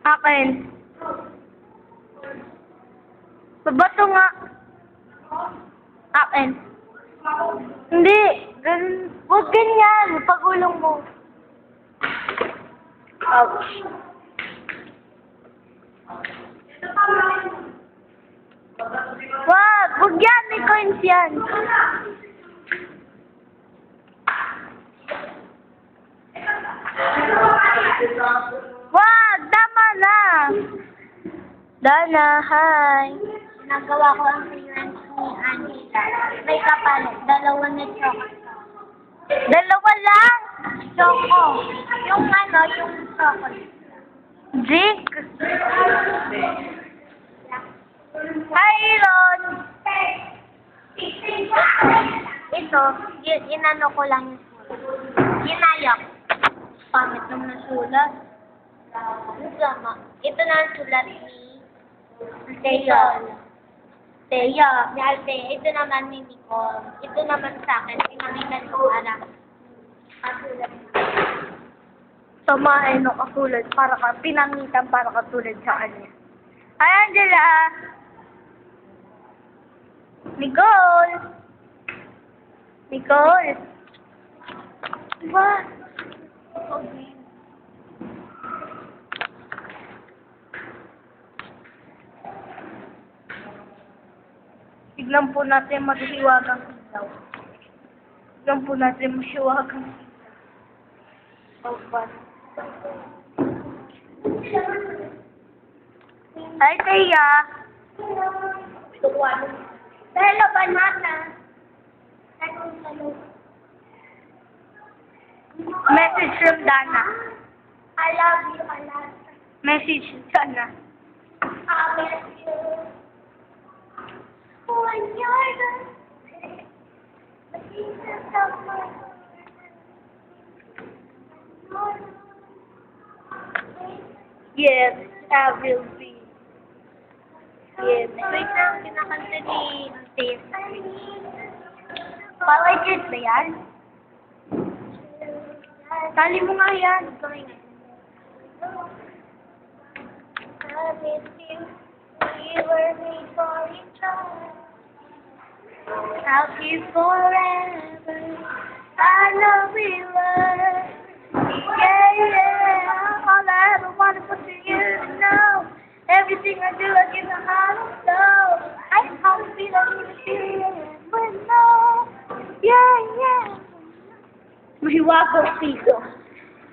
Akin. Babato nga. Akin. Hindi. Huwag ganyan. Pagulong mo. Ouch. Wag! Huwag yan! May coins yan! Wag! Tama na! Dana, hi! Nagawa ko ang clearance ni Angela. May kapalit. Dalawa na chocolate. Dalawa lang! Choco. Yung chocolate. Drink! Hi, Ron! Ito, inano ko lang yung sulat. Ginayok. Pangit naman ang sulat. Sama. Ito na ang sulat ni Teo. Teo. Ni Althea. Ito naman ni Nicole. Ito naman sa akin. Pinamitan ko para kasulat. Samahin ng katulad para ka, pinangitan para katulad sa kanya. Hi, Angela! Nicole! Nicole! What? Tignan po natin maghiwagang ilaw. Tignan po natin maghiwagang ilaw. Hi, Thea! Hello, banana. Message from Dana. I love you, I love you. Message Dana. I miss you. When you're the Jesus of my heart. Yes, I will be. Yes. Wait lang, kinakanta ni Tis. Power Jet ba yan? Tali mo nga yan. I miss you. We were made for each other. I'll keep forever. I know we were. Yeah, yeah. All I ever wanted was for you to know. Everything I do, I give my heart and soul. I can't feel the feeling with no. Yeah, yeah. Mahiwagang piso.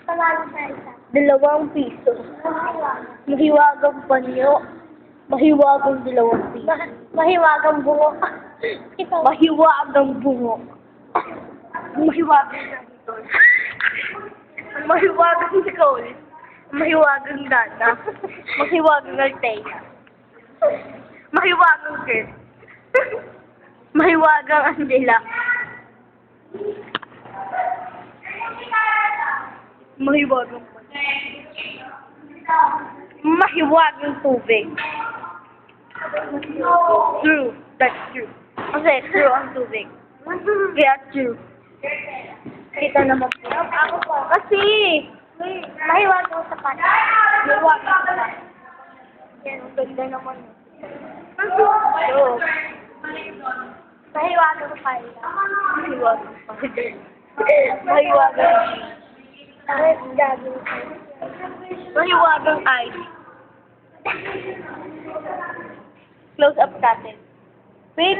Pangalan sa isa. 2 piso. Mahiwagang panyo. Mahiwagang 2 piso. Mahiwagang bungo. Ito. Mahiwagang bungo. Mahiwagang Nicole. Mahiwagang Nicole. Mahiwagang Dana. Mahiwagang Althea. Mahiwagang Kurt. Mahiwagang Angela. Mahiwagang mahiwagang tubig. True. That's true. Kasi true ang tubig. Kaya true. Kita naman po. Ako po. Kasi, Mahiwagang sapat. mahiwagang sapat. Yan, ang ganda naman. Oo. Mahiwagang pala. Mahiwagang pala. Mahiwagang Tapos gagawin ko. mahiwagang eyes. Close up natin. Wait.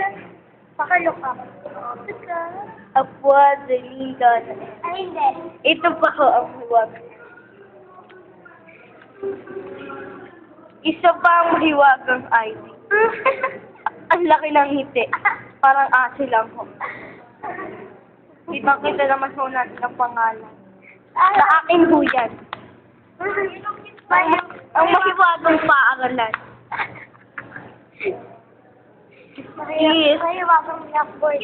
Pakalook ako. Apwa, Zelinda. Ay, hindi. Ito pa ko ang mahiwagang. Isa pa ang mahiwagang eyes. Ang laki ng ngiti. Parang asi lang ho. Kita naman ho natin ang pangalan. Sa akin ho yan. Ang mahiwagang paaralan. Yes. Mahiwagang blackboard.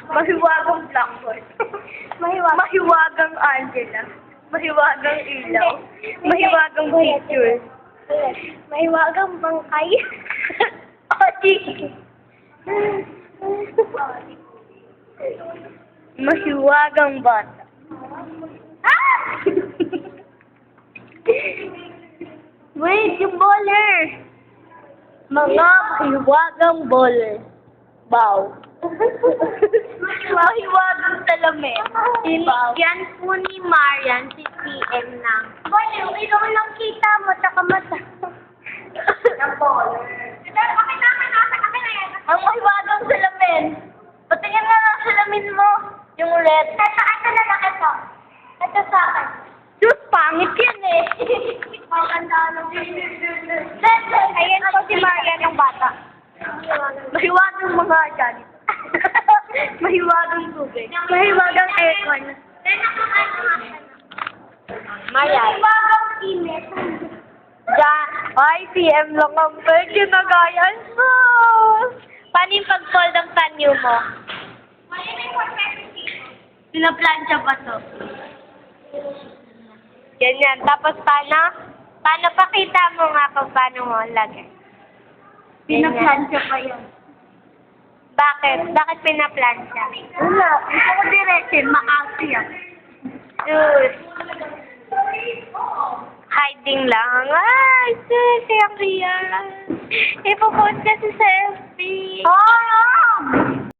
Mahiwagang blackboard. Mahiwagang Angela. Mahiwagang ilaw. Mahiwagang picture. Mahiwagang bangkay. Ati. Mahiwagang bata. Ah! Wait, yung bowler. Mga mahiwagang bowler. Bow. Mahiwagang salamin. Yan po ni Marian, si PM ng. Boy, ilo lang kita mo, tsaka mata. Ang ball. Akin na yan. Ang mahiwagang salamin. Patingin nga ng salamin mo. Yung red. Ito na lang ito. Ito sa akin. Diyos, pangit yan eh. Maganda lang. Ayan po si Marian ng bata. Mahiwagang mga dyan. Mahiwagang tubig. Mahiwagang aircon. Marian. Mahiwagang init. Diyan. Ay, PM lang ang pwede na gaya. Paano yung pag-fold ang panyo mo? Pinaplansya ba to? Ganyan. Tapos paano? Paano pakita mo nga kung paano mo lagay? Pinaplansya pa yan. Bakit? Bakit pinaplansya? Wala. Gusto ko diretsin. Maasi yan. Diyos. Hiding lang. Ay, sis, ang real. Ipopost kasi sa FB. Oh!